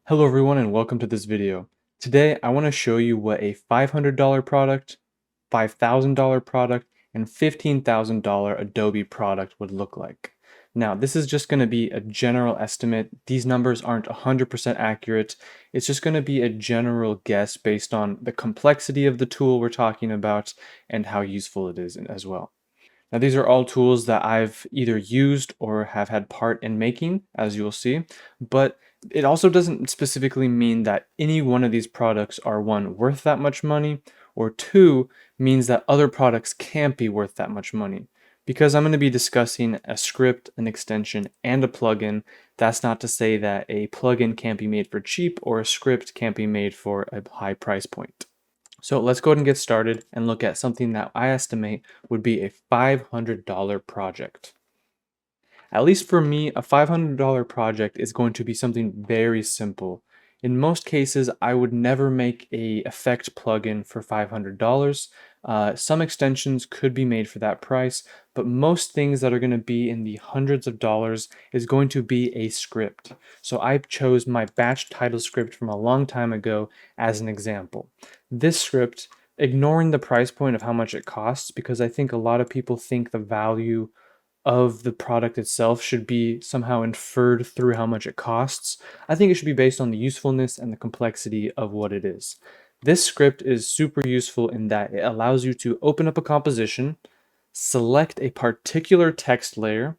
Hello everyone and welcome to this video. Today I want to show you what a $500 product, $5,000 product, and $15,000 Adobe product would look like. Now this is just going to be a general estimate. These numbers aren't 100% accurate. It's just going to be a general guess based on the complexity of the tool we're talking about and how useful it is as well. Now these are all tools that I've either used or have had part in making, as you'll see, but it also doesn't specifically mean that any one of these products are one, worth that much money, or two, means that other products can't be worth that much money. Because I'm going to be discussing a script, an extension, and a plugin, that's not to say that a plugin can't be made for cheap or a script can't be made for a high price point. So let's go ahead and get started and look at something that I estimate would be a $500 project. At least for me, a $500 project is going to be something very simple. In most cases, I would never make a effect plugin for $500. Some extensions could be made for that price, but most things that are going to be in the hundreds of dollars is going to be a script. So I chose my batch title script from a long time ago as an example. This script, ignoring the price point of how much it costs, because I think a lot of people think the value of the product itself should be somehow inferred through how much it costs. I think it should be based on the usefulness and the complexity of what it is. This script is super useful in that it allows you to open up a composition, select a particular text layer,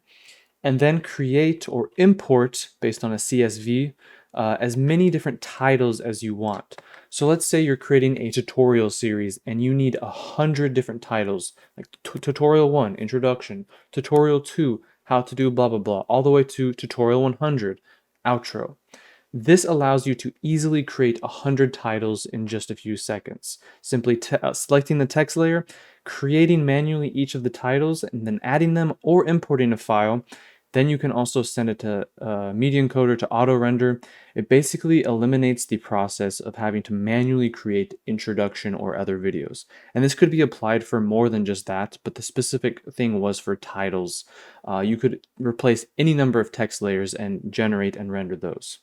and then create or import based on a CSV as many different titles as you want. So let's say you're creating a tutorial series and you need 100 different titles, like tutorial 1, introduction, tutorial 2, how to do blah blah blah, all the way to tutorial 100, outro. This allows you to easily create 100 titles in just a few seconds. Simply selecting the text layer, creating manually each of the titles, and then adding them or importing a file. Then you can also send it to Media Encoder to auto render. It basically eliminates the process of having to manually create introduction or other videos. And this could be applied for more than just that, but the specific thing was for titles. You could replace any number of text layers and generate and render those.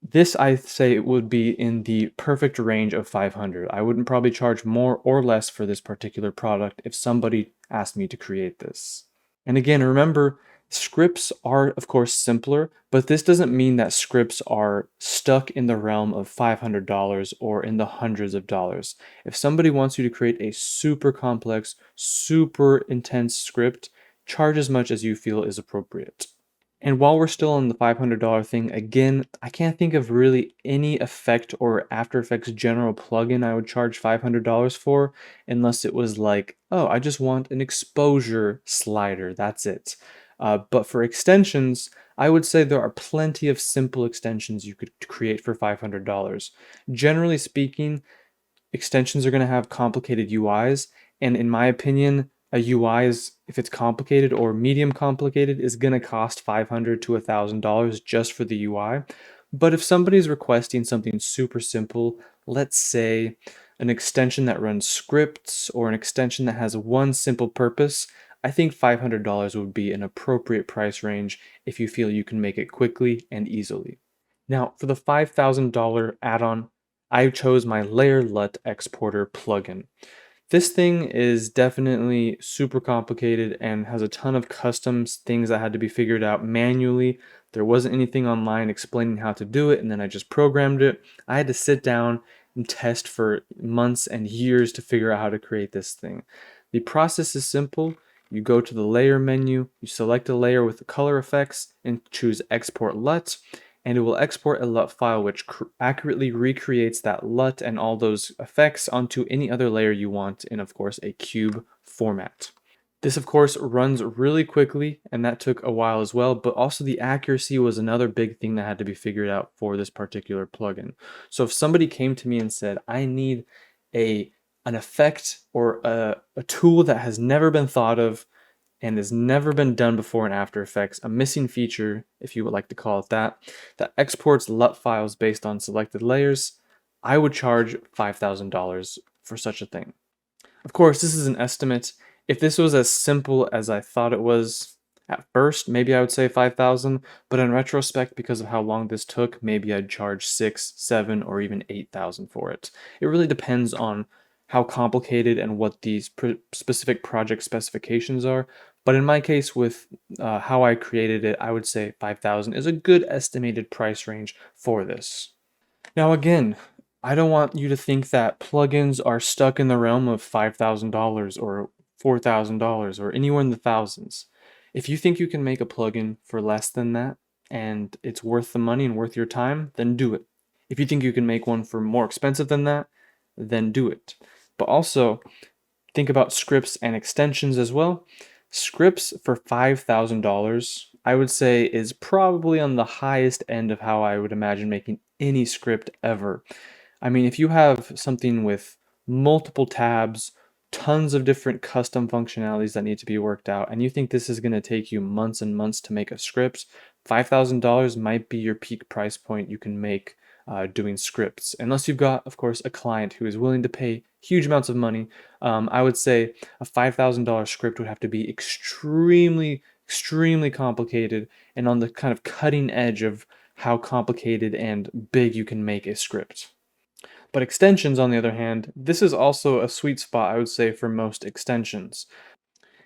This I say would be in the perfect range of 500. I wouldn't probably charge more or less for this particular product if somebody asked me to create this. And again, remember, scripts are of course simpler, but this doesn't mean that scripts are stuck in the realm of $500 or in the hundreds of dollars. If somebody wants you to create a super complex, super intense script, charge as much as you feel is appropriate. And while we're still on the $500 thing, again, I can't think of really any effect or After Effects general plugin I would charge $500 for, unless it was like, oh, I just want an exposure slider, that's it. But for extensions, I would say there are plenty of simple extensions you could create for $500. Generally speaking, extensions are going to have complicated UIs, and in my opinion, a UI is, if it's complicated or medium complicated, is going to cost $500 to $1,000 just for the UI. But if somebody's requesting something super simple, let's say an extension that runs scripts or an extension that has one simple purpose, I think $500 would be an appropriate price range if you feel you can make it quickly and easily. Now, for the $5,000 add-on, I chose my Layer LUT Exporter plugin. This thing is definitely super complicated and has a ton of customs things that had to be figured out manually. There wasn't anything online explaining how to do it, and then I just programmed it. I had to sit down and test for months and years to figure out how to create this thing. The process is simple. You go to the layer menu, you select a layer with the color effects, and choose Export LUT, and it will export a LUT file which accurately recreates that LUT and all those effects onto any other layer you want in, of course, a cube format. This, of course, runs really quickly, and that took a while as well, but also the accuracy was another big thing that had to be figured out for this particular plugin. So if somebody came to me and said, I need an effect or a tool that has never been thought of and has never been done before in After Effects, a missing feature, if you would like to call it that exports LUT files based on selected layers, I would charge $5,000 for such a thing. Of course, this is an estimate. If this was as simple as I thought it was, At first, maybe I would say 5,000, but in retrospect, because of how long this took, maybe I'd charge 6, 7, or even 8,000 for it. It really depends on how complicated and what these specific project specifications are. But in my case, with how I created it, I would say 5,000 is a good estimated price range for this. Now, again, I don't want you to think that plugins are stuck in the realm of $5,000 or $4,000 or anywhere in the thousands. If you think you can make a plugin for less than that and it's worth the money and worth your time, then do it. If you think you can make one for more expensive than that, then do it. But also, think about scripts and extensions as well. Scripts for $5,000, I would say, is probably on the highest end of how I would imagine making any script ever. I mean, if you have something with multiple tabs, tons of different custom functionalities that need to be worked out, and you think this is going to take you months and months to make a script, $5,000 might be your peak price point you can make doing scripts. Unless you've got, of course, a client who is willing to pay huge amounts of money, I would say a $5,000 script would have to be extremely complicated and on the kind of cutting edge of how complicated and big you can make a script. But extensions, on the other hand, this is also a sweet spot, I would say, for most extensions.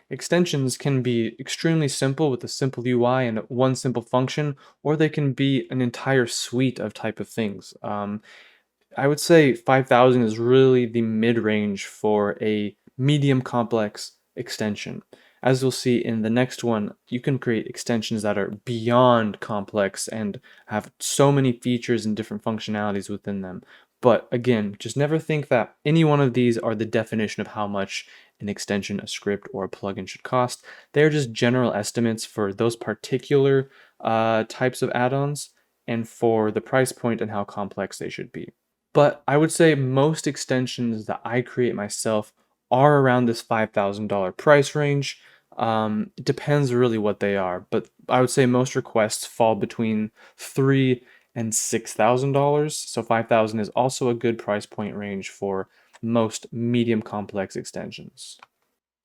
Extensions can be extremely simple with a simple UI and one simple function, or they can be an entire suite of type of things. I would say 5,000 is really the mid-range for a medium complex extension. As you'll see in the next one, you can create extensions that are beyond complex and have so many features and different functionalities within them. But again, just never think that any one of these are the definition of how much an extension, a script, or a plugin should cost. They're just general estimates for those particular types of add-ons and for the price point and how complex they should be. But I would say most extensions that I create myself are around this $5,000 price range. It depends really what they are, but I would say most requests fall between $3,000 and $6,000. So 5,000 is also a good price point range for most medium complex extensions.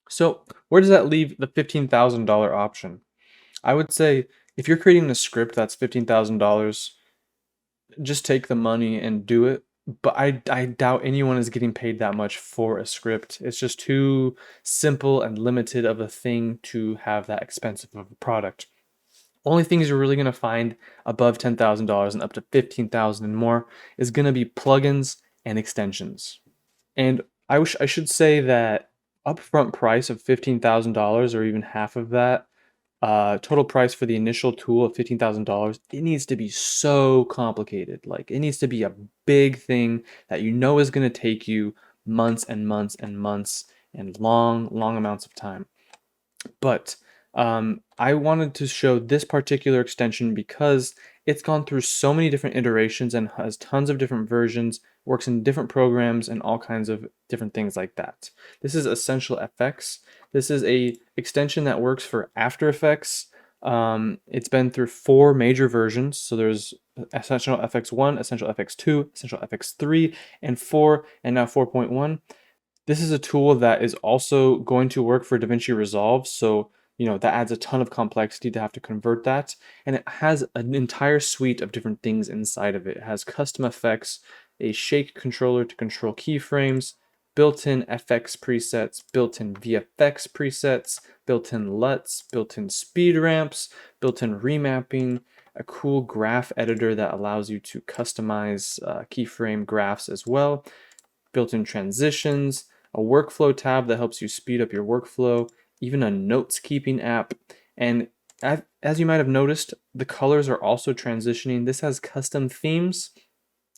So where does that leave the $15,000 option? I would say if you're creating a script that's $15,000, just take the money and do it. But I doubt anyone is getting paid that much for a script. It's just too simple and limited of a thing to have that expensive of a product. Only things you're really going to find above $10,000 and up to $15,000 and more is going to be plugins and extensions. And I should say that upfront price of $15,000 or even half of that, total price for the initial tool of $15,000, it needs to be so complicated. Like it needs to be a big thing that you know is going to take you months and months and months and long amounts of time. But I wanted to show this particular extension because it's gone through so many different iterations and has tons of different versions, works in different programs and all kinds of different things like that. This is Essential FX. This is a extension that works for After Effects. It's been through 4 major versions. So there's Essential FX1, Essential FX2, Essential FX3, and 4, and now 4.1. This is a tool that is also going to work for DaVinci Resolve, so that adds a ton of complexity to have to convert that, and it has an entire suite of different things inside of it. It has custom effects, a shake controller to control keyframes, built-in FX presets, built-in VFX presets, built-in LUTs, built-in speed ramps, built-in remapping, a cool graph editor that allows you to customize keyframe graphs as well, built-in transitions, a workflow tab that helps you speed up your workflow, even a notes keeping app. And as you might have noticed, the colors are also transitioning. This has custom themes.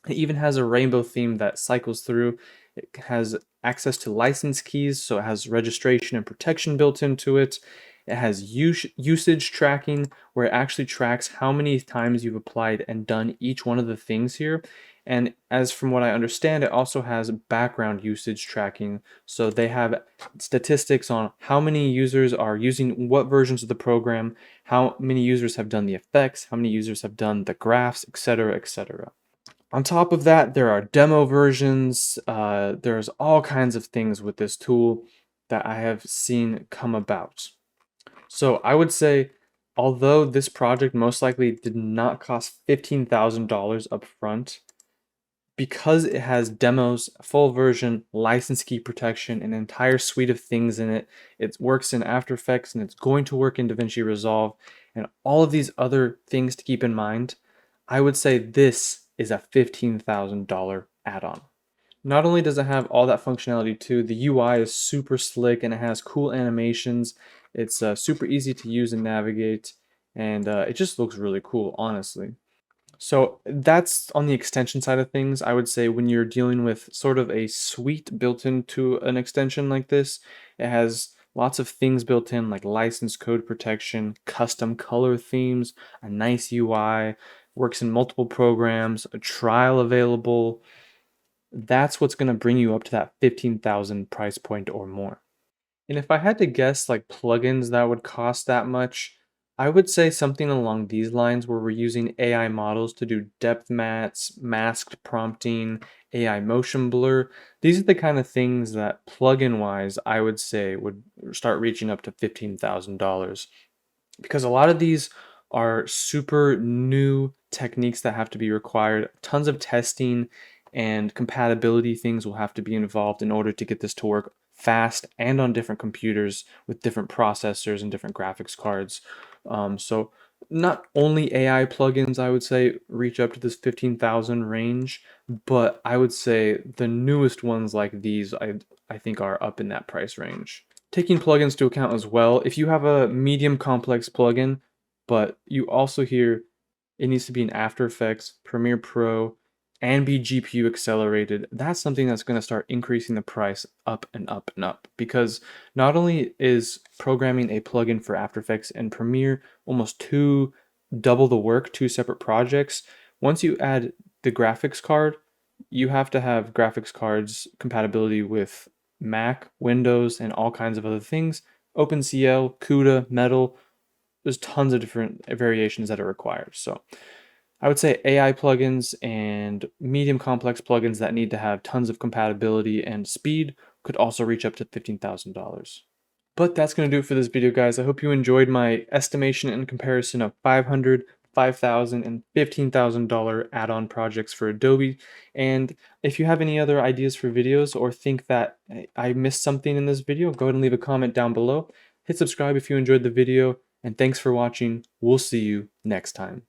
It even has a rainbow theme that cycles through. It has access to license keys, so it has registration and protection built into it. It has usage tracking, where it actually tracks how many times you've applied and done each one of the things here. And as from what I understand, it also has background usage tracking. So they have statistics on how many users are using what versions of the program, how many users have done the effects, how many users have done the graphs, etc., etc. On top of that, there are demo versions. There's all kinds of things with this tool that I have seen come about. So I would say although this project most likely did not cost $15,000 up front, because it has demos, full version, license key protection, an entire suite of things in it, it works in After Effects and it's going to work in DaVinci Resolve, and all of these other things to keep in mind, I would say this is a $15,000 add-on. Not only does it have all that functionality too, the UI is super slick and it has cool animations. It's super easy to use and navigate, and it just looks really cool, honestly. So that's on the extension side of things. I would say when you're dealing with sort of a suite built into an extension like this, it has lots of things built in like license code protection, custom color themes, a nice UI, works in multiple programs, a trial available. That's what's going to bring you up to that 15,000 price point or more. And if I had to guess like plugins that would cost that much, I would say something along these lines where we're using AI models to do depth mats, masked prompting, AI motion blur. These are the kind of things that plugin wise I would say would start reaching up to $15,000, because a lot of these are super new techniques that have to be required. Tons of testing and compatibility things will have to be involved in order to get this to work fast and on different computers with different processors and different graphics cards. So not only AI plugins, I would say, reach up to this 15,000 range, but I would say the newest ones like these, I think are up in that price range. Taking plugins to account as well, if you have a medium complex plugin, but you also hear it needs to be in After Effects, Premiere Pro, and be GPU accelerated, that's something that's going to start increasing the price up and up and up. Because not only is programming a plugin for After Effects and Premiere almost double the work, two separate projects, once you add the graphics card, you have to have graphics cards compatibility with Mac, Windows, and all kinds of other things. OpenCL, CUDA, Metal, there's tons of different variations that are required. So I would say AI plugins and medium complex plugins that need to have tons of compatibility and speed could also reach up to $15,000. But that's going to do it for this video, guys. I hope you enjoyed my estimation and comparison of $500, $5,000, and $15,000 add-on projects for Adobe. And if you have any other ideas for videos or think that I missed something in this video, go ahead and leave a comment down below. Hit subscribe if you enjoyed the video, and thanks for watching. We'll see you next time.